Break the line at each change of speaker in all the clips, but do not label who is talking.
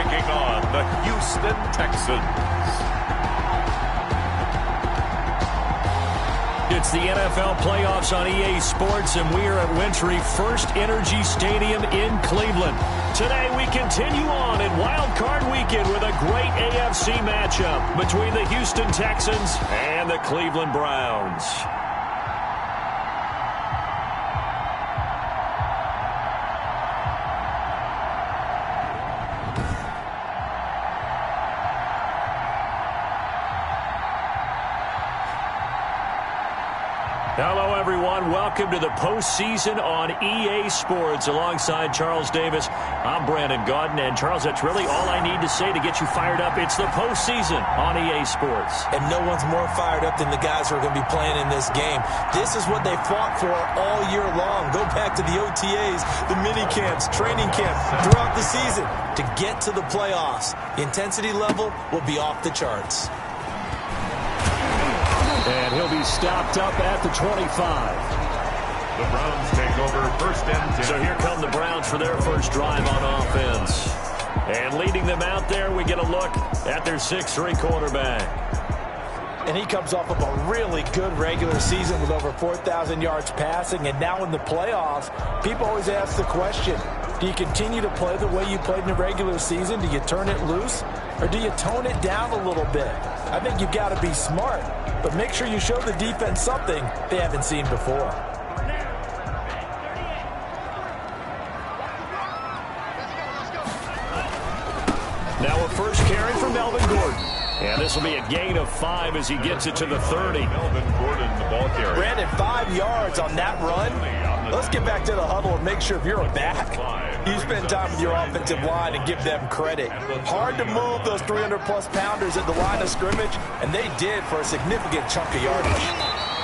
taking on the Houston Texans.
It's the NFL playoffs on EA Sports, and we are at Wintry First Energy Stadium in Cleveland. Today we continue on in Wild Card Weekend with a great AFC matchup between the Houston Texans and the Cleveland Browns. Hello, everyone. Welcome to the postseason on EA Sports. Alongside Charles Davis, I'm Brandon Gaudin. And, Charles, that's really all I need to say to get you fired up. It's the postseason on EA Sports.
And no one's more fired up than the guys who are going to be playing in this game. This is what they fought for all year long. Go back to the OTAs, the mini camps, training camp, throughout the season to get to the playoffs. The intensity level will be off the charts.
And he'll be stopped up at the 25.
The Browns take over first and 10.
So here come the Browns for their first drive on offense. And leading them out there, we get a look at their 6'3" quarterback.
And he comes off of a really good regular season with over 4,000 yards passing. And now in the playoffs, people always ask the question, do you continue to play the way you played in the regular season? Do you turn it loose? Or do you tone it down a little bit? I think you've got to be smart, but make sure you show the defense something they haven't seen before.
Now a first carry for Melvin Gordon. And this will be a gain of 5 as he gets it to the 30.
Melvin Gordon, the ball carrier.
Brandon, 5 yards on that run. Let's get back to the huddle and make sure if you're a back, you spend time with your offensive line and give them credit. Hard to move those 300-plus pounders at the line of scrimmage, and they did for a significant chunk of yardage.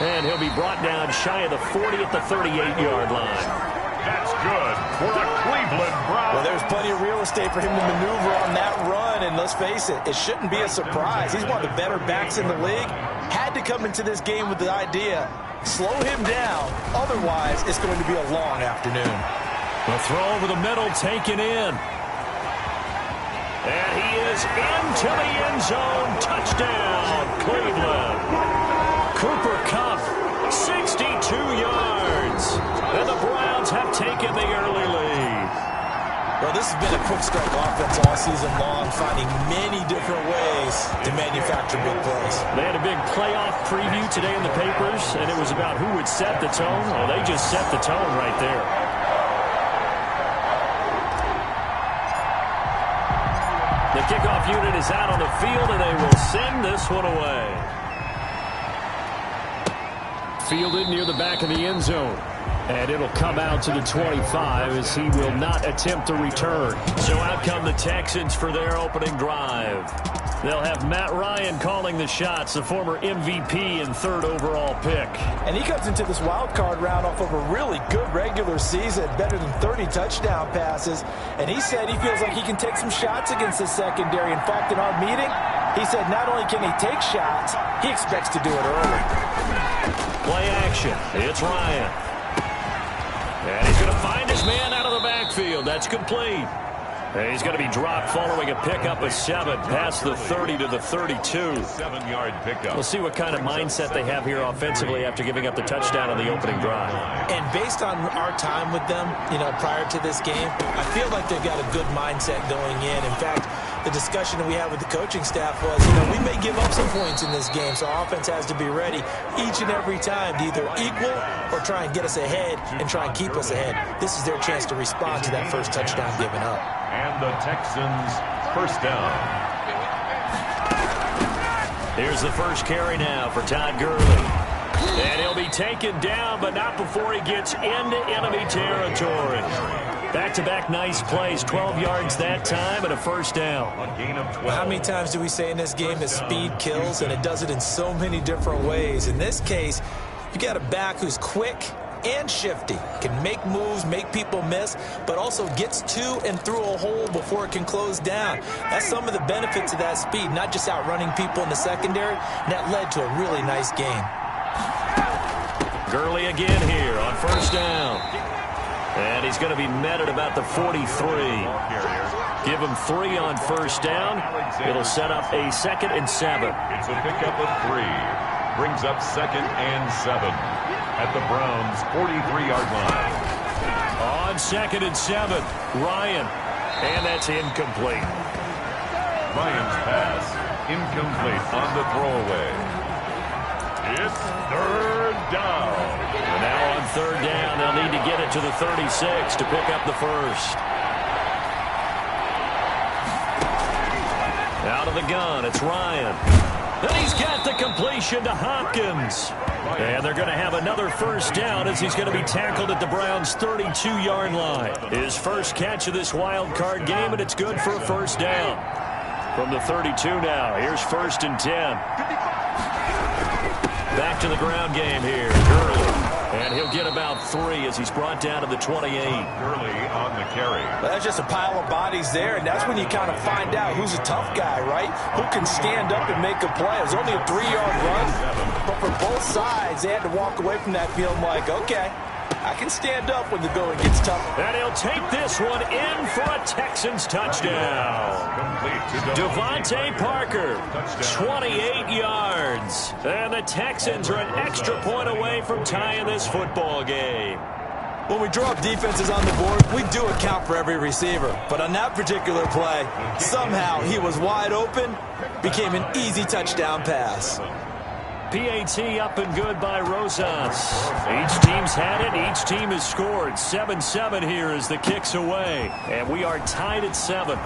And he'll be brought down shy of the 40 at the 38-yard line.
That's good for a Cleveland Brown.
Well, there's plenty of real estate for him to maneuver on that run, and let's face it, it shouldn't be a surprise. He's one of the better backs in the league. Had to come into this game with the idea, slow him down, otherwise it's going to be a long afternoon.
The throw over the middle taken in. And he is into the end zone. Touchdown, Cleveland. Cooper Kupp, 62 yards. And the Browns have taken the early lead.
Well, this has been a quick strike offense all season long, finding many different ways to manufacture big plays.
They had a big playoff preview today in the papers, and it was about who would set the tone. Well, they just set the tone right there. The kickoff unit is out on the field, and they will send this one away. Fielded near the back of the end zone. And it'll come out to the 25 as he will not attempt to return. So out come the Texans for their opening drive. They'll have Matt Ryan calling the shots, the former MVP and 3rd overall pick.
And he comes into this wild card round off of a really good regular season, better than 30 touchdown passes. And he said he feels like he can take some shots against the secondary. In fact, in our meeting, he said not only can he take shots, he expects to do it early.
Play action. It's Ryan. And he's going to find his man out of the backfield. That's complete. And he's going to be dropped following a pickup of 7 past the 30 to the 32.
7-yard pickup.
We'll see what kind of mindset they have here offensively after giving up the touchdown on the opening drive.
And based on our time with them, prior to this game, I feel like they've got a good mindset going in. In fact, the discussion that we had with the coaching staff was, we may give up some points in this game, so our offense has to be ready each and every time to either equal or try and get us ahead and try and keep us ahead. This is their chance to respond to that first touchdown given up.
And the Texans first down.
Here's the first carry now for Todd Gurley. And he'll be taken down, but not before he gets into enemy territory. Back-to-back nice plays, 12 yards that time and a first down.
A gain of 12.
How many times do we say in this game that speed kills, and it does it in so many different ways? In this case, you got a back who's quick and shifty, can make moves, make people miss, but also gets to and through a hole before it can close down. That's some of the benefits of that speed, not just outrunning people in the secondary, and that led to a really nice game.
Gurley again here on first down. And he's going to be met at about the 43. Give him 3 on first down. It'll set up a 2nd and 7.
It's a pickup of 3. Brings up 2nd and 7 at the Browns' 43-yard line.
On 2nd and 7, Ryan. And that's incomplete.
Ryan's pass incomplete on the throwaway. It's 3rd down.
And now on 3rd down, they'll need to get it to the 36 to pick up the first. Out of the gun, it's Ryan. And he's got the completion to Hopkins. And they're going to have another first down as he's going to be tackled at the Browns' 32-yard line. His first catch of this wild card game, and it's good for a first down. From the 32 now, here's 1st and 10. Back to the ground game here, Gurley. And he'll get about 3 as he's brought down to the 28.
Gurley on the carry.
Well, that's just a pile of bodies there, and that's when you kind of find out who's a tough guy, right? Who can stand up and make a play. It was only a 3-yard run, but for both sides, they had to walk away from that feeling like, okay, I can stand up when the going gets tough.
And he'll take this one in for a Texans touchdown. Devontae Parker, 28 yards. And the Texans are an extra point away from tying this football game.
When we draw up defenses on the board, we do account for every receiver. But on that particular play, somehow he was wide open, became an easy touchdown pass.
PAT up and good by Rosas. Each team's had it. Each team has scored. 7-7 here as the kick's away. And we are tied at 7.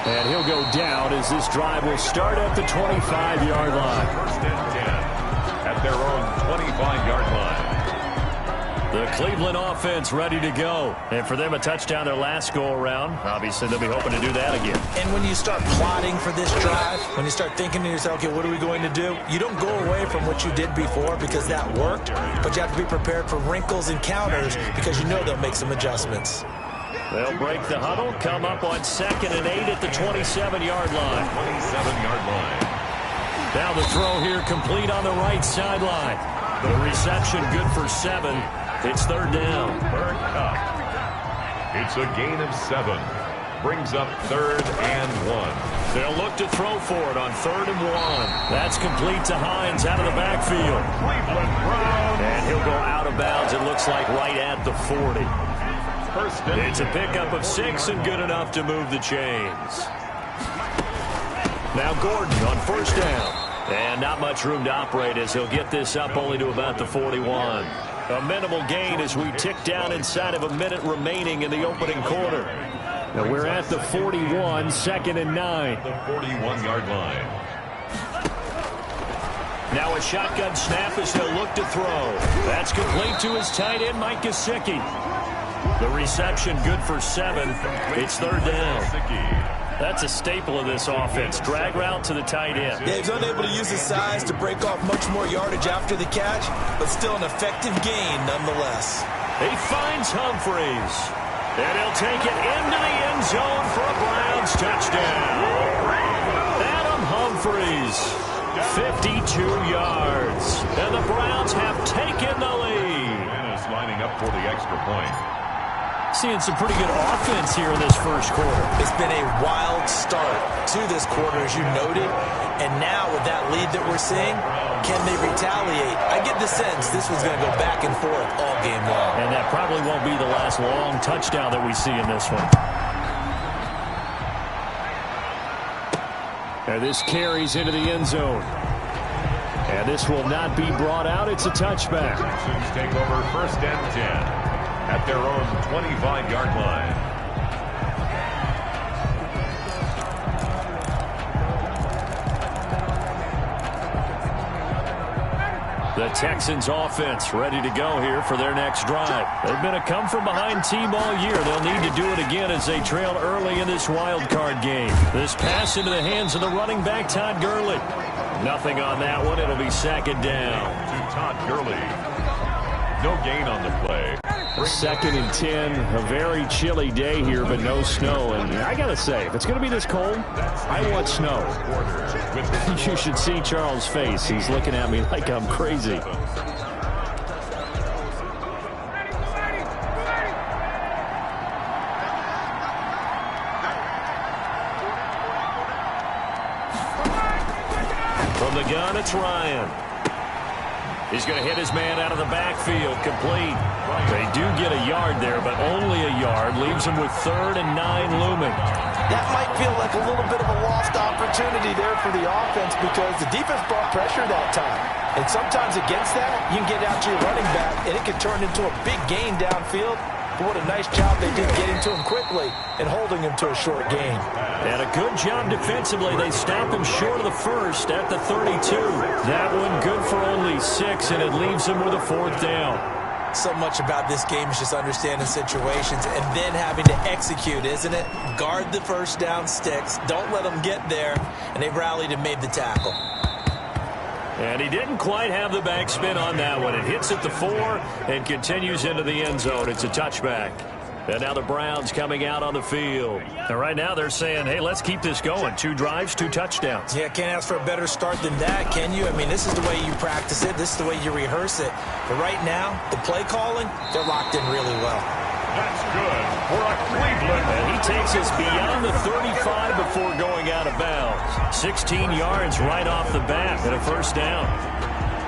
And he'll go down as this drive will start at the 25-yard line.
1st and 10 at their own 25-yard line.
The Cleveland offense ready to go. And for them, a touchdown their last go-around. Obviously, they'll be hoping to do that again.
And when you start plotting for this drive, when you start thinking to yourself, okay, what are we going to do? You don't go away from what you did before because that worked, but you have to be prepared for wrinkles and counters because you know they'll make some adjustments.
They'll break the huddle, come up on 2nd and 8 at the 27-yard line.
27-yard line.
Now the throw here complete on the right sideline. The reception good for 7. It's 3rd down.
3rd up. It's a gain of 7. Brings up 3rd and 1.
They'll look to throw for it on 3rd and 1. That's complete to Hines out of the backfield.
Cleveland Browns.
And he'll go out of bounds, it looks like, right at the 40. It's a pickup of 6 and good enough to move the chains. Now Gordon on 1st down. And not much room to operate as he'll get this up only to about the 41. A minimal gain as we tick down inside of a minute remaining in the opening quarter. Now we're at the 41, 2nd and 9.
The 41-yard line.
Now a shotgun snap as he'll look to throw. That's complete to his tight end, Mike Gesicki. The reception good for 7. It's 3rd down. That's a staple of this offense. Drag route to the tight end.
Yeah, he's unable to use his size to break off much more yardage after the catch, but still an effective gain nonetheless.
He finds Humphries. And he'll take it into the end zone for a Browns touchdown. Adam Humphries, 52 yards. And the Browns have taken the lead.
And is lining up for the extra point.
Seeing some pretty good offense here in this first quarter.
It's been a wild start to this quarter, as you noted. And now with that lead that we're seeing, can they retaliate? I get the sense this was going to go back and forth all game long.
And that probably won't be the last long touchdown that we see in this one. And this carries into the end zone. And this will not be brought out. It's a touchback.
Texans take over 1st and 10 at their own 25-yard line.
The Texans offense ready to go here for their next drive. They've been a come-from-behind team all year. They'll need to do it again as they trail early in this wild card game. This pass into the hands of the running back, Todd Gurley. Nothing on that one. It'll be 2nd down.
To Todd Gurley. No gain on the play.
2nd and 10. A very chilly day here, but no snow. And I got to say, if it's going to be this cold, I want snow. You should see Charles' face. He's looking at me like I'm crazy. From the gun, it's Ryan. He's going to hit his man out of the backfield, complete. They do get a yard there, but only a yard. Leaves him with 3rd and 9 looming.
That might feel like a little bit of a lost opportunity there for the offense because the defense brought pressure that time. And sometimes against that, you can get out to your running back, and it can turn into a big gain downfield. But what a nice job they did getting to him quickly and holding him to a short gain.
And a good job defensively. They stop him short of the first at the 32. That one good for only 6, and it leaves him with a 4th down.
So much about this game is just understanding situations and then having to execute, isn't it? Guard the first down sticks. Don't let them get there. And they rallied and made the tackle.
And he didn't quite have the backspin on that one. It hits at the 4 and continues into the end zone. It's a touchback. And now the Browns coming out on the field. And right now they're saying, hey, let's keep this going. 2 drives, 2 touchdowns.
Yeah, can't ask for a better start than that, can you? I mean, this is the way you practice it. This is the way you rehearse it. But right now, the play calling, they're locked in really well.
That's good for a Cleveland.
And he takes us beyond the 35 before going out of bounds. 16 yards right off the bat and a 1st down.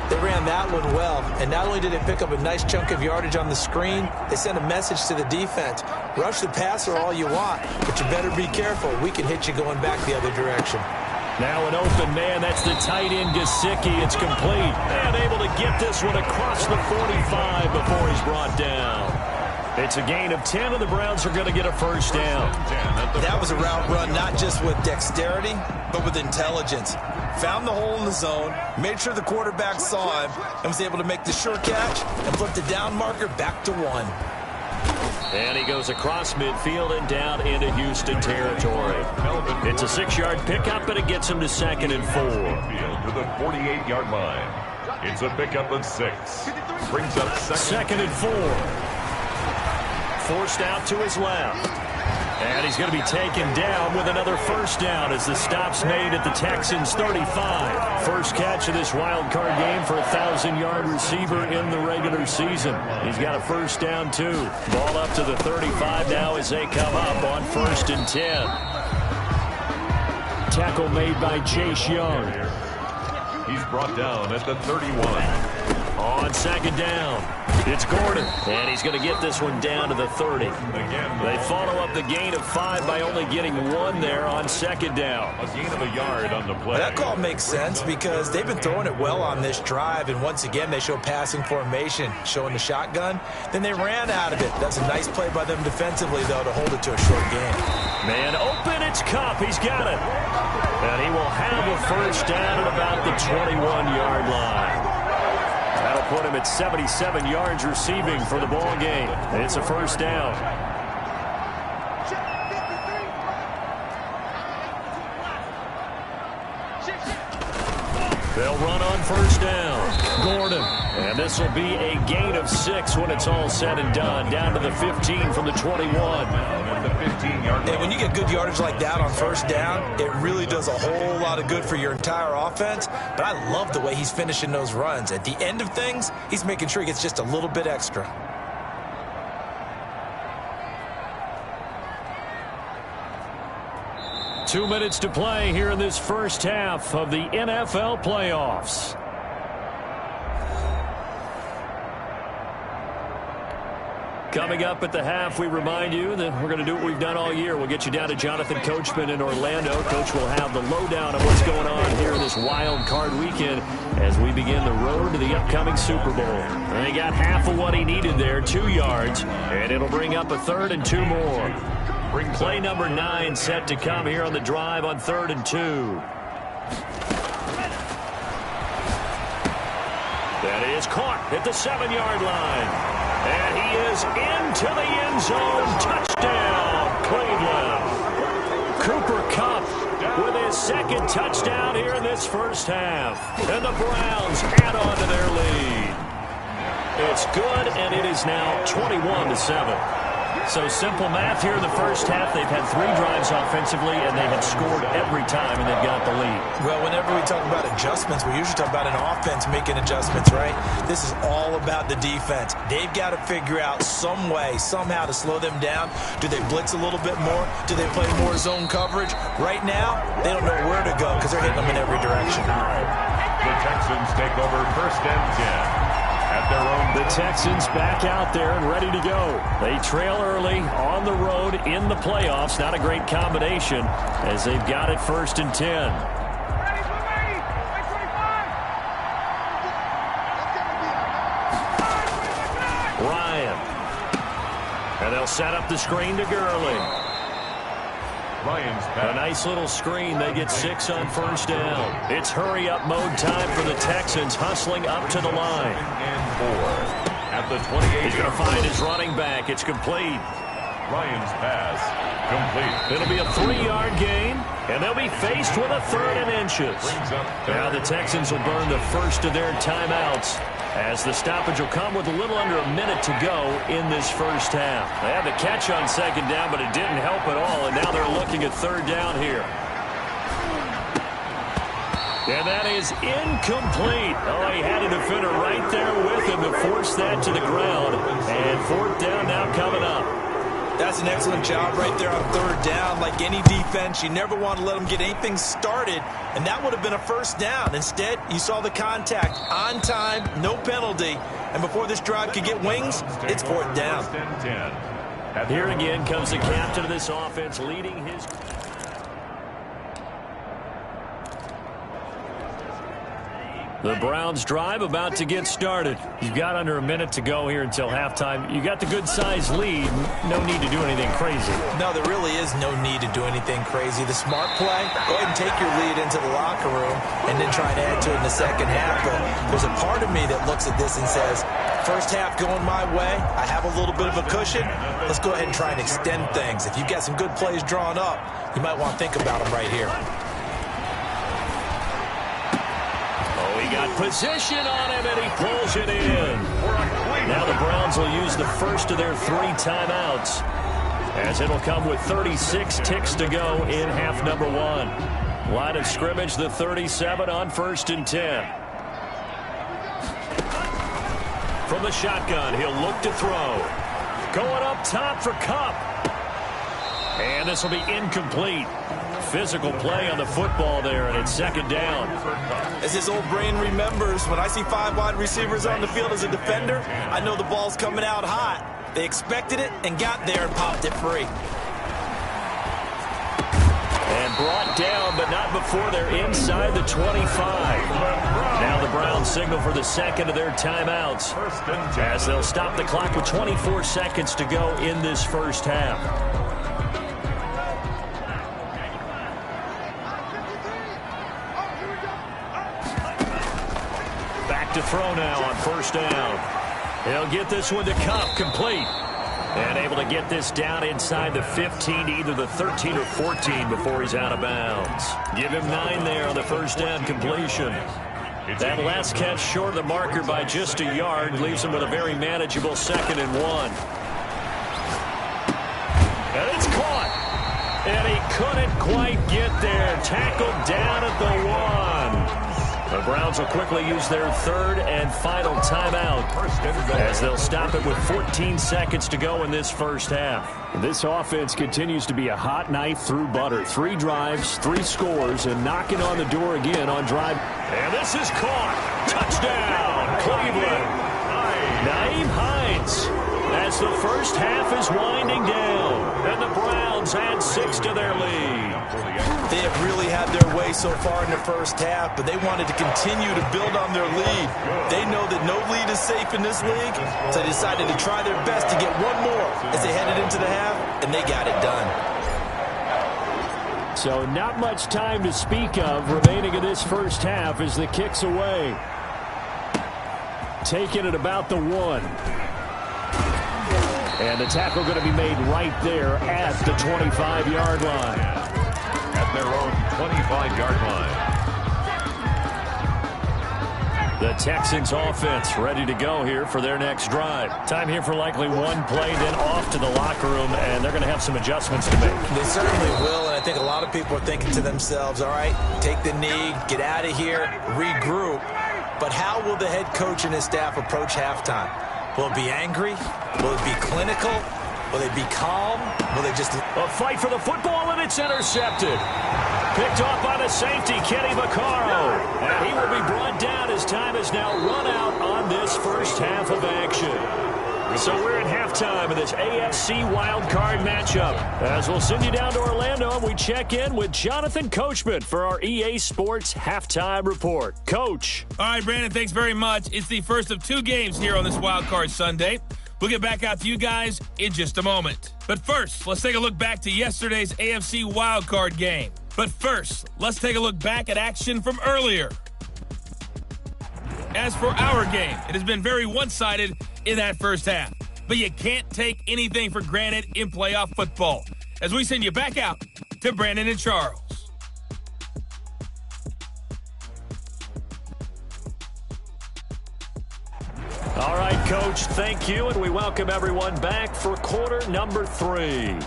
They ran that one well, and not only did they pick up a nice chunk of yardage on the screen, they sent a message to the defense. Rush the passer all you want, but you better be careful. We can hit you going back the other direction.
Now an open man. That's the tight end, Gesicki. It's complete. And able to get this one across the 45 before he's brought down. It's a gain of 10, and the Browns are going to get a 1st down.
That was a route run not just with dexterity, but with intelligence. Found the hole in the zone, made sure the quarterback saw him, and was able to make the sure catch and flip the down marker back to 1.
And he goes across midfield and down into Houston territory. It's a 6-yard pickup, but it gets him to 2nd and 4.
To the 48-yard line. It's a pickup of 6. Brings up
2nd and 4. Forced out to his left. And he's going to be taken down with another 1st down as the stop's made at the Texans' 35. First catch of this wild card game for a 1,000-yard receiver in the regular season. He's got a 1st down, too. Ball up to the 35 now as they come up on 1st and 10. Tackle made by Chase Young.
He's brought down at the 31.
On 2nd down, it's Gordon, and he's going to get this one down to the 30. They follow up the gain of 5 by only getting 1 there on 2nd down.
A gain of a yard on the play.
That call makes sense because they've been throwing it well on this drive, and once again they show passing formation, showing the shotgun. Then they ran out of it. That's a nice play by them defensively, though, to hold it to a short gain.
Man open, it's Kupp. He's got it. And he will have a 1st down at about the 21-yard line. That'll put him at 77 yards receiving for the ball game. And it's a 1st down. They'll run on 1st down. Gordon. And this will be a gain of 6 when it's all said and done. Down to the 15 from the 21.
And when you get good yardage like that on 1st down, it really does a whole lot of good for your entire offense. But I love the way he's finishing those runs. At the end of things, he's making sure he gets just a little bit extra.
Two minutes to play here in this first half of the NFL playoffs. Coming up at the half, we remind you that we're going to do what we've done all year. We'll get you down to Jonathan Coachman in Orlando. Coach will have the lowdown of what's going on here in this wild card weekend as we begin the road to the upcoming Super Bowl. And he got half of what he needed there, 2 yards, and it'll bring up a 3rd and 2 more. Play number 9 set to come here on the drive on 3rd and 2. That is caught at the 7-yard line. And he is into the end zone. Touchdown, Cleveland. Cooper Kupp with his 2nd touchdown here in this first half. And the Browns add on to their lead. It's good, and it is now 21-7. So simple math here in the first half. They've had 3 drives offensively, and they have scored every time, and they've got the lead.
Well, whenever we talk about adjustments, we usually talk about an offense making adjustments, right? This is all about the defense. They've got to figure out some way, somehow to slow them down. Do they blitz a little bit more? Do they play more zone coverage? Right now, they don't know where to go because they're hitting them in every direction.
The Texans take over 1st and 10. At their own.
The Texans back out there and ready to go. They trail early on the road in the playoffs. Not a great combination as they've got it 1st and 10. Ryan. And they'll set up the screen to Gurley.
Ryan's
A nice little screen. They get 6 on 1st down. It's hurry-up mode time for the Texans, hustling up to the line.
And 4 at the 28.
He's going to find his running back. It's complete.
Ryan's pass complete.
It'll be a 3-yard gain, and they'll be faced with a 3rd and inches. Now the Texans will burn the first of their timeouts, as the stoppage will come with a little under a minute to go in this first half. They had the catch on 2nd down, but it didn't help at all, and now they're looking at 3rd down here. And that is incomplete. Oh, he had a defender right there with him to force that to the ground. And 4th down now coming up.
That's an excellent job right there on 3rd down. Like any defense, you never want to let them get anything started, and that would have been a 1st down. Instead, you saw the contact on time, no penalty, and before this drive could get wings, it's 4th down.
Here again comes the captain of this offense leading his... The Browns drive about to get started. You've got under a minute to go here until halftime. You got the good-sized lead. No need to do anything crazy.
No, there really is no need to do anything crazy. The smart play, go ahead and take your lead into the locker room and then try to add to it in the second half. But there's a part of me that looks at this and says, first half going my way, I have a little bit of a cushion. Let's go ahead and try and extend things. If you've got some good plays drawn up, you might want to think about them right here.
Got position on him, and he pulls it in. Now the Browns will use the first of their 3 timeouts, as it'll come with 36 ticks to go in half number 1. Line of scrimmage, the 37 on 1st and 10. From the shotgun, he'll look to throw. Going up top for Kupp. And this will be incomplete. Physical play on the football there, and it's 2nd down.
As his old brain remembers, when I see 5 wide receivers on the field as a defender, I know the ball's coming out hot. They expected it and got there and popped it free.
And brought down, but not before they're inside the 25. Now the Browns signal for the 2nd of their timeouts, as they'll stop the clock with 24 seconds to go in this first half. To throw now on 1st down. He'll get this one to Kupp, complete. And able to get this down inside the 15, either the 13 or 14 before he's out of bounds. Give him 9 there on the 1st down completion. That last catch short of the marker by just a yard leaves him with a very manageable 2nd and 1. And it's caught. And he couldn't quite get there. Tackled down at the 1. The Browns will quickly use their 3rd and final timeout, as they'll stop it with 14 seconds to go in this first half. This offense continues to be a hot knife through butter. 3 drives, 3 scores, and knocking on the door again on drive. And this is caught. Touchdown, Cleveland. Nyheim Hines, as the first half is winding down, and the Browns add 6 to their lead.
They have really had their way so far in the first half, but they wanted to continue to build on their lead. They know that no lead is safe in this league, so they decided to try their best to get one more as they headed into the half, and they got it done.
So not much time to speak of remaining in this first half as the kick's away. Taking it about the 1. And the tackle going to be made right there at the 25-yard line.
At their own 25-yard line.
The Texans offense ready to go here for their next drive. Time here for likely one play, then off to the locker room, and they're going to have some adjustments to make.
They certainly will, and I think a lot of people are thinking to themselves, all right, take the knee, get out of here, regroup. But how will the head coach and his staff approach halftime? Will it be angry? Will it be clinical? Will they be calm? Will they just...
A fight for the football, and it's intercepted. Picked off by the safety, Kenny Vaccaro. And he will be brought down as time is now run out on this first half of action. So we're at halftime of this AFC wildcard matchup. As we'll send you down to Orlando, and we check in with Jonathan Coachman for our EA Sports Halftime Report. Coach.
All right, Brandon, thanks very much. It's the first of 2 games here on this wildcard Sunday. We'll get back out to you guys in just a moment. But first, let's take a look back to yesterday's AFC wildcard game. But first, let's take a look back at action from earlier. As for our game, it has been very one-sided in that first half. But you can't take anything for granted in playoff football. As we send you back out to Brandon and Charles.
All right, Coach, thank you, and we welcome everyone back for quarter number 3.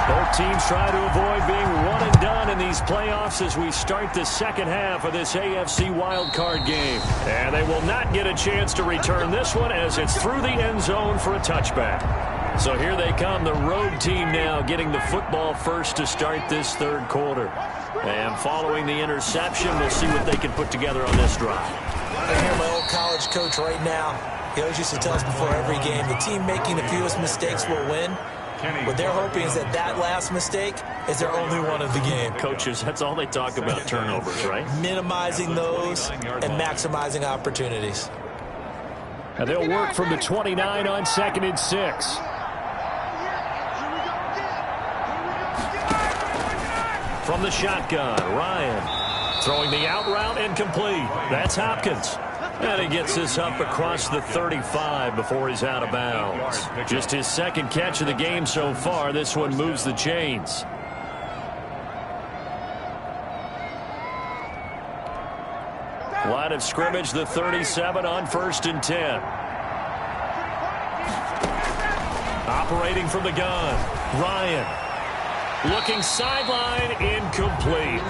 Both teams try to avoid being one and done in these playoffs as we start the second half of this AFC wildcard game. And they will not get a chance to return this one as it's through the end zone for a touchback. So here they come, the road team now getting the football first to start this third quarter. And following the interception, we'll see what they can put together on this drive.
I hear my old college coach right now. He always used to tell us before every game, the team making the fewest mistakes will win. What they're hoping is that last mistake is their only one of the game.
Coaches, that's all they talk about, turnovers, right?
Minimizing those and maximizing opportunities.
And they'll work from the 29 on 2nd and 6. From the shotgun, Ryan throwing the out route incomplete. That's Hopkins. And he gets this up across the 35 before he's out of bounds. Just his second catch of the game so far. This one moves the chains. Line of scrimmage, the 37 on 1st and 10. Operating from the gun, Ryan. Looking sideline, incomplete.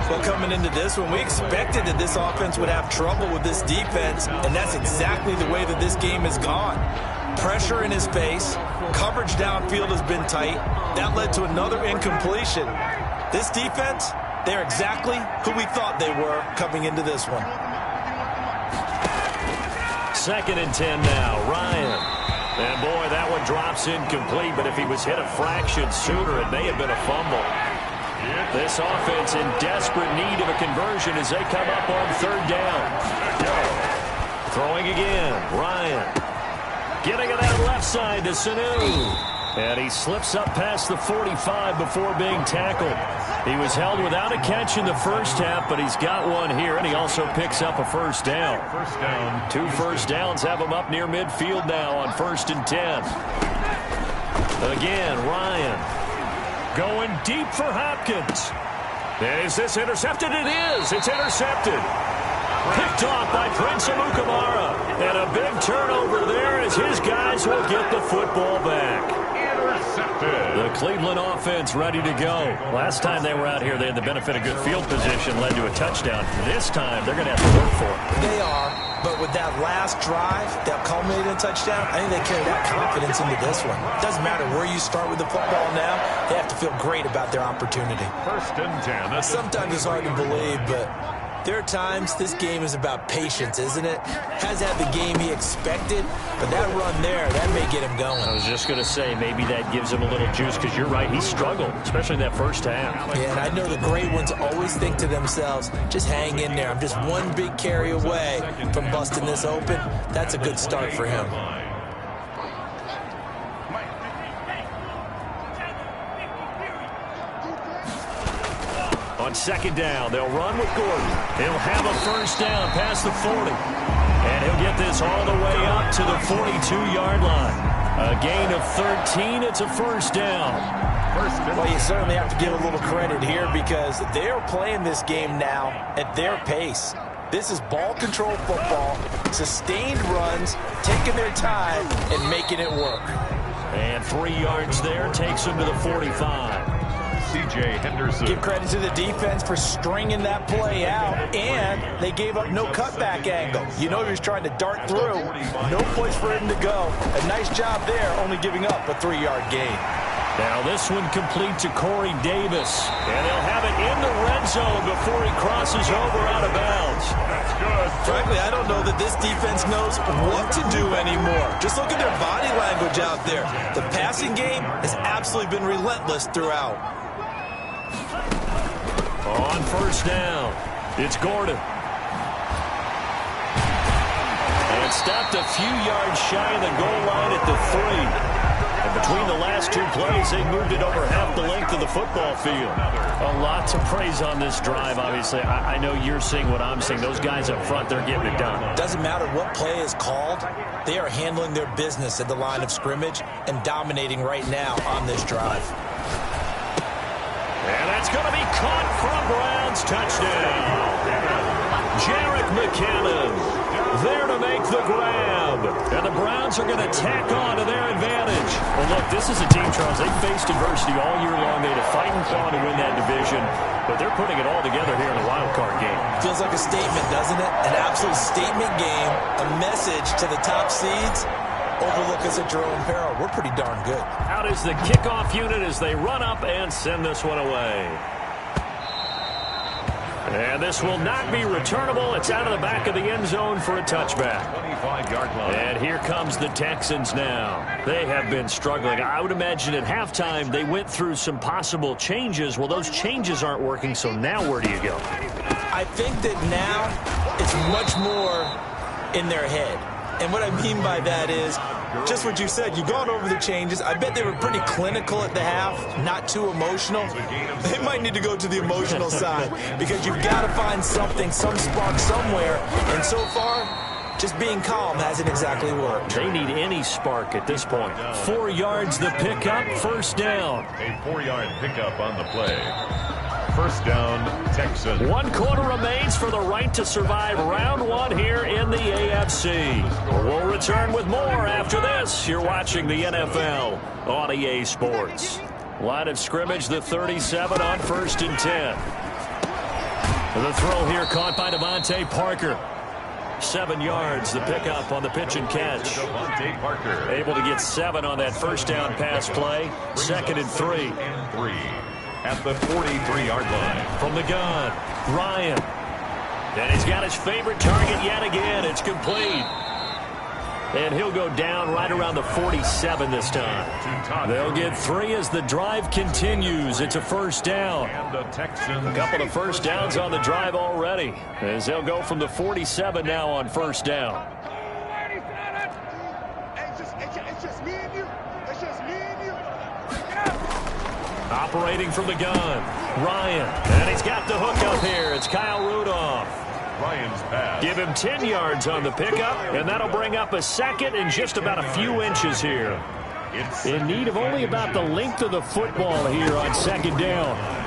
Well, coming into this one, we expected that this offense would have trouble with this defense, and that's exactly the way that this game has gone. Pressure in his face, coverage downfield has been tight. That led to another incompletion. This defense, they're exactly who we thought they were coming into this one.
2nd and 10 now, Ryan. And boy, that one drops incomplete, but if he was hit a fraction sooner, it may have been a fumble. This offense in desperate need of a conversion as they come up on 3rd down. Throwing again, Ryan. Getting it out left side to Sanu. And he slips up past the 45 before being tackled. He was held without a catch in the first half, but he's got one here, and he also picks up a first down. 2 first downs have him up near midfield now on 1st and 10. Again, Ryan going deep for Hopkins. And is this intercepted? It is. It's intercepted. Picked off by Prince Amukamara. And a big turnover there as his guys will get the football back. The Cleveland offense ready to go. Last time they were out here, they had the benefit of good field position, led to a touchdown. This time, they're going to have to work for it.
They are, but with that last drive that culminated in a touchdown, I think they carry that confidence into this one. It doesn't matter where you start with the football now. They have to feel great about their opportunity.
1st and 10.
Sometimes it's hard to believe, but there are times this game is about patience, isn't it? Has had the game he expected, but that run there, that may get him going.
I was just going to say, maybe that gives him a little juice, because you're right, he struggled, especially in that first half.
Yeah, and I know the great ones always think to themselves, just hang in there. I'm just one big carry away from busting this open. That's a good start for him. On 2nd down, they'll run with Gordon. He'll have a first down past the 40. And he'll get this all the way up to the 42-yard line. A gain of 13, it's a first down. Well, you certainly have to give a little credit here because they're playing this game now at their pace. This is ball control football, sustained runs, taking their time and making it work.
And 3 yards there takes him to the 45.
C.J. Henderson.
Give credit to the defense for stringing that play out, and they gave up no cutback angle. You know he was trying to dart through. No place for him to go. A nice job there, only giving up a 3-yard gain.
Now this one complete to Corey Davis. And they'll have it in the red zone before he crosses over out of bounds.
That's good.
Frankly, I don't know that this defense knows what to do anymore. Just look at their body language out there. The passing game has absolutely been relentless throughout.
On first down, it's Gordon. And stopped a few yards shy of the goal line at the 3. And between the last 2 plays, they moved it over half the length of the football field. A lot to praise on this drive, obviously. I know you're seeing what I'm seeing. Those guys up front, they're getting it done.
Doesn't matter what play is called. They are handling their business at the line of scrimmage and dominating right now on this drive.
And that's going to be caught from Browns. Touchdown. Jerick McKinnon there to make the grab. And the Browns are going to tack on to their advantage. Well, look, this is a team, Charles. They faced adversity all year long. They had to fight and claw to win that division. But they're putting it all together here in the wild card game.
Feels like a statement, doesn't it? An absolute statement game. A message to the top seeds. Overlook us at your own peril. We're pretty darn good.
Out is the kickoff unit as they run up and send this one away. And this will not be returnable. It's out of the back of the end zone for a touchback.
25-yard line.
And here comes the Texans now. They have been struggling. I would imagine at halftime they went through some possible changes. Well, those changes aren't working, so now where do you go?
I think that now it's much more in their head. And what I mean by that is just what you said. You've gone over the changes. I bet they were pretty clinical at the half, not too emotional. They might need to go to the emotional side because you've got to find something, some spark somewhere. And so far, just being calm hasn't exactly worked.
They need any spark at this point. 4 yards the pickup, first down.
A 4-yard pickup on the play. First down, Texans.
1 quarter remains for the right to survive round 1 here in the AFC. We'll return with more after this. You're watching the NFL on EA Sports. Line of scrimmage, the 37 on 1st and 10. The throw here caught by Devontae Parker. 7 yards, the pickup on the pitch and catch.
Devontae Parker.
Able to get 7 on that first down pass play. 2nd and 3.
At the 43-yard line.
From the gun, Ryan. And he's got his favorite target yet again. It's complete. And he'll go down right around the 47 this time. They'll get 3 as the drive continues. It's a first down.
And the Texans.
A couple of first downs on the drive already, as they'll go from the 47 now on first down. Operating from the gun, Ryan. And he's got the hook up here. It's Kyle Rudolph.
Ryan's pass.
Give him 10 yards on the pickup, and that'll bring up a second and just about a few inches here.
It's
In need of only about the length of the football here on 2nd down.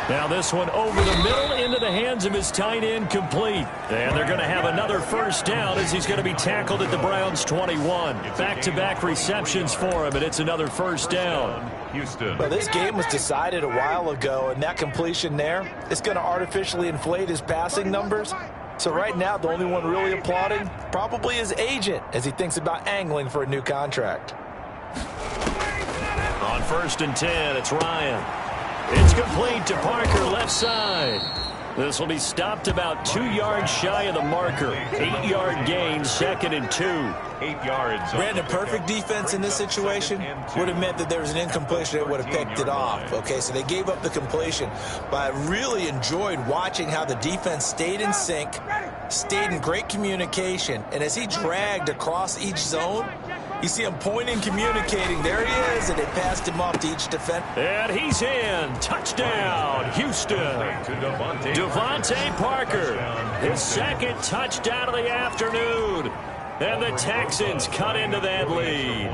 Now this one over the middle into the hands of his tight end, complete. And they're going to have another first down as he's going to be tackled at the Browns' 21. Back-to-back receptions for him, and it's another first down.
Houston.
Well, this game was decided a while ago, and that completion there is going to artificially inflate his passing numbers. So right now, the only one really applauding probably his agent as he thinks about angling for a new contract.
On 1st and 10, it's Ryan. It's complete to Parker, left side. This will be stopped about 2 yards shy of the marker. 8-yard gain, 2nd and 2.
8 yards.
Brandon, perfect defense in this situation would have meant that there was an incompletion that would have picked it off. Okay, so they gave up the completion. But I really enjoyed watching how the defense stayed in sync, stayed in great communication, and as he dragged across each zone, you see him pointing, communicating. There he is, and they passed him off to each defender.
And he's in. Touchdown, Houston.
To
Devontae Parker, his 2nd touchdown of the afternoon. And the Texans cut into that lead.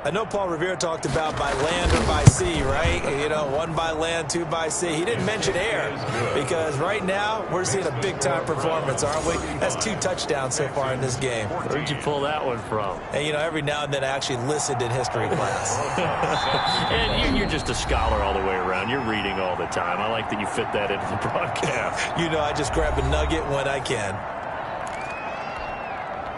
I know Paul Revere talked about by land or by sea, right? You know, 1 by land, 2 by sea. He didn't mention air because right now we're seeing a big-time performance, aren't we? That's 2 touchdowns so far in this game.
Where'd you pull that one from?
And, you know, every now and then I actually listened in history class.
And you're just a scholar all the way around. You're reading all the time. I like that you fit that into the broadcast.
You know, I just grab a nugget when I can.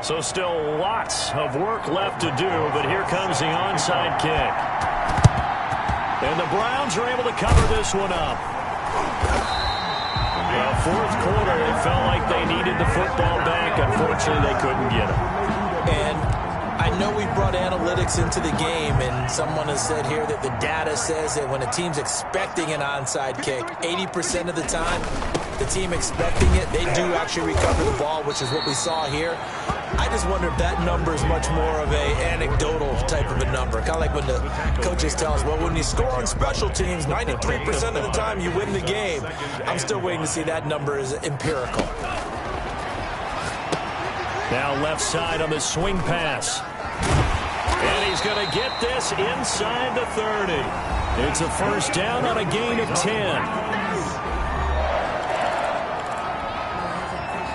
So still lots of work left to do, but here comes the onside kick. And the Browns are able to cover this one up. Fourth quarter, it felt like they needed the football back. Unfortunately, they couldn't get it.
And I know we brought analytics into the game, and someone has said here that the data says that when a team's expecting an onside kick, 80% of the time, the team expecting it, they do actually recover the ball, which is what we saw here. I just wonder if that number is much more of a anecdotal type of a number. Kind of like when the coaches tell us, well, when you score on special teams, 93% of the time you win the game. I'm still waiting to see that number is empirical.
Now left side on the swing pass. And he's going to get this inside the 30. It's a first down on a gain of 10.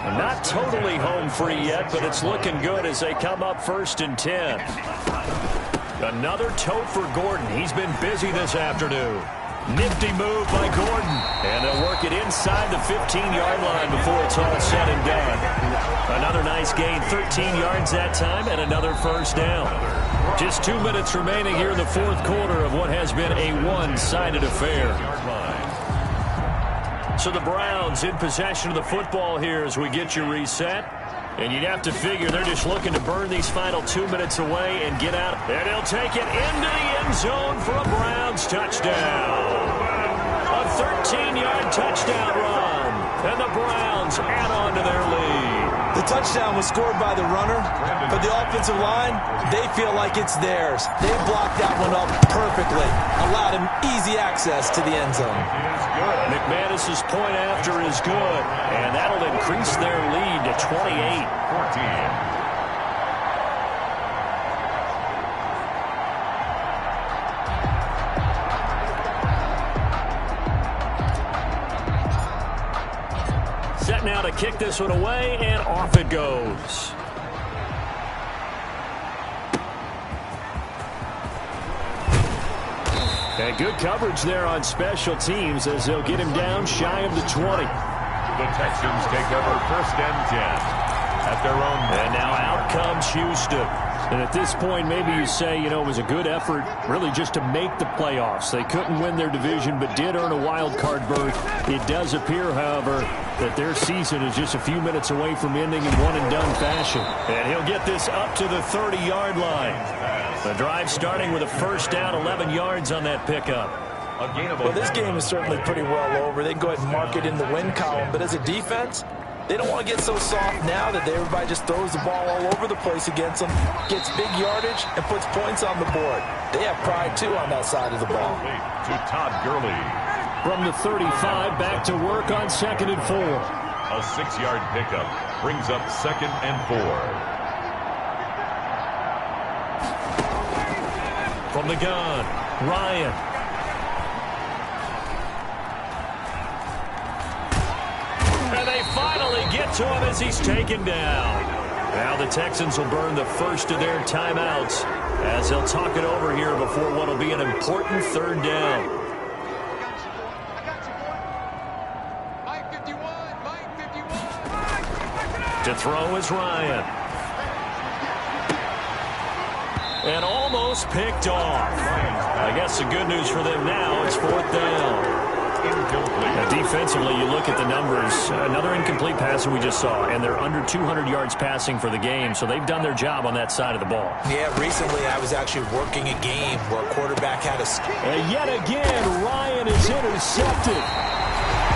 Not totally home free yet, but it's looking good as they come up 1st and 10. Another tote for Gordon. He's been busy this afternoon. Nifty move by Gordon. And they'll work it inside the 15-yard line before it's all said and done. Another nice gain, 13 yards that time, and another first down. Just 2 minutes remaining here in the fourth quarter of what has been a one-sided affair. So the Browns in possession of the football here as we get you reset. And you'd have to figure they're just looking to burn these final 2 minutes away and get out. And he'll take it into the end zone for a Browns touchdown. A 13-yard touchdown run. And the Browns add on to their lead.
The touchdown was scored by the runner, but the offensive line, they feel like it's theirs. They blocked that one up perfectly, allowed him easy access to the end zone.
McManus's point after is good, and that'll increase their lead to 28-14. Set now to kick this one away, and off it goes. And good coverage there on special teams as they'll get him down shy of the 20.
The Texans take over 1st and 10 at their own.
And now out comes Houston. And at this point, maybe you say, you know, it was a good effort really just to make the playoffs. They couldn't win their division but did earn a wild card berth. It does appear, however, that their season is just a few minutes away from ending in one-and-done fashion. And he'll get this up to the 30-yard line. The drive starting with a first down, 11 yards on that pickup.
Well, this game is certainly pretty well over. They can go ahead and mark it in the win column. But as a defense, they don't want to get so soft now that everybody just throws the ball all over the place against them, gets big yardage, and puts points on the board. They have pride, too, on that side of the ball.
To Todd Gurley.
From the 35, back to work on 2nd and 4.
A 6-yard pickup brings up 2nd and 4.
From the gun, Ryan. And they finally get to him as he's taken down. Now the Texans will burn the first of their timeouts as they'll talk it over here before what will be an important 3rd down. To throw is Ryan. And almost picked off. I guess the good news for them now is 4th down. Now defensively, you look at the numbers. Another incomplete pass that we just saw, and they're under 200 yards passing for the game, so they've done their job on that side of the ball.
Yeah, recently I was actually working a game where a quarterback had a...
And yet again, Ryan is intercepted.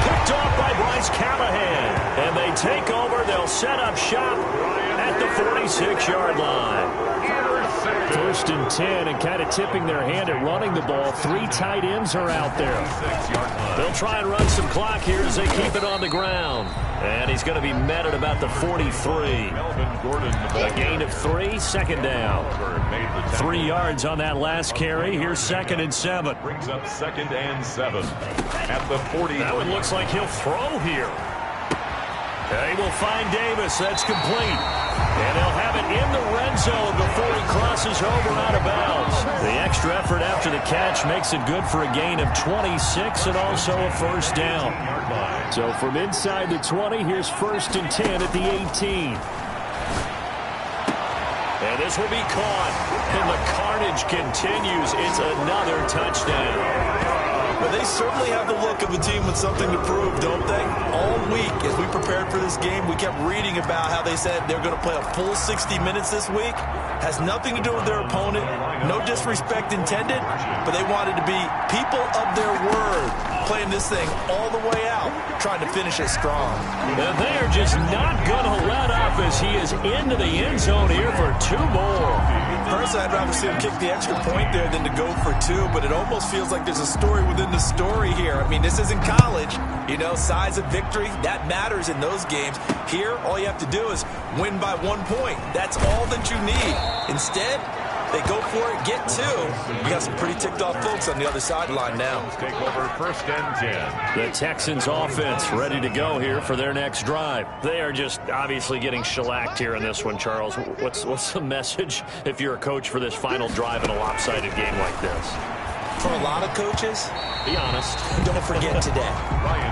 Picked off by Bryce Callahan. And they take over. They'll set up shop at the 46-yard line. 1st and and 10, and kind of tipping their hand at running the ball. 3 tight ends are out there. They'll try and run some clock here as they keep it on the ground. And he's going to be met at about the 43. A gain of 3, second down. 3 yards on that last carry. Here's 2nd and 7.
Brings up 2nd and 7 at the 40.
That one looks like he'll throw here. He will find Davis. That's complete. And they'll have it in the red zone before he crosses over out of bounds. The extra effort after the catch makes it good for a gain of 26 and also a first down. So from inside the 20, here's 1st and 10 at the 18. And this will be caught. And the carnage continues. It's another touchdown.
But they certainly have the look of a team with something to prove, don't they? All week, as we prepared for this game, we kept reading about how they said they're going to play a full 60 minutes this week. Has nothing to do with their opponent. No disrespect intended, but they wanted to be people of their word, playing this thing all the way out, trying to finish it strong.
And they are just not going to let up as he is into the end zone here for 2 more.
Personally, I'd rather see him kick the extra point there than to go for 2, but it almost feels like there's a story within the story here. I mean, this isn't college. You know, size of victory, that matters in those games. Here, all you have to do is win by 1 point. That's all that you need. Instead, they go for it, get 2. You got some pretty ticked off folks on the other sideline now.
Take over 1st and 10.
The Texans offense ready to go here for their next drive. They are just obviously getting shellacked here in this one, Charles. What's the message if you're a coach for this final drive in a lopsided game like this?
For a lot of coaches,
be honest.
Don't forget today.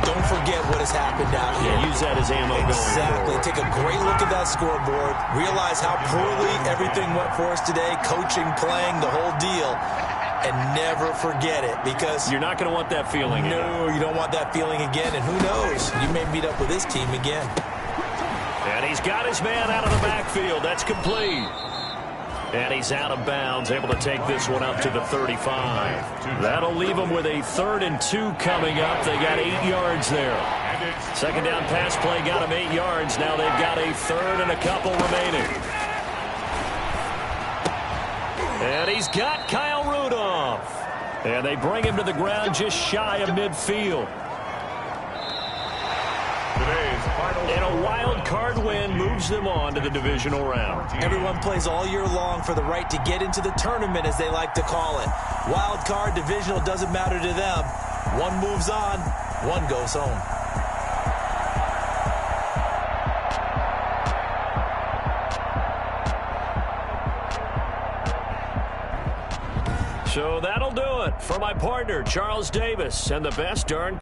Don't forget what has happened out here.
Yeah, use that as ammo going
Exactly.
forward.
Take a great look at that scoreboard. Realize how poorly everything went for us today. Coaching, playing, the whole deal. And never forget it, because
you're not going to want that feeling.
No, you don't want that feeling again. And who knows? You may meet up with this team again.
And he's got his man out of the backfield. That's complete. And he's out of bounds, able to take this one up to the 35. That'll leave them with a 3rd and 2 coming up. They got 8 yards there. 2nd down pass play got them 8 yards. Now they've got a 3rd and a couple remaining. And he's got Kyle Rudolph. And they bring him to the ground just shy of midfield. And a wild card win moves them on to the divisional round.
Everyone plays all year long for the right to get into the tournament, as they like to call it. Wild card, divisional, doesn't matter to them. One moves on, one goes home.
So that'll do it for my partner, Charles Davis, and the best darn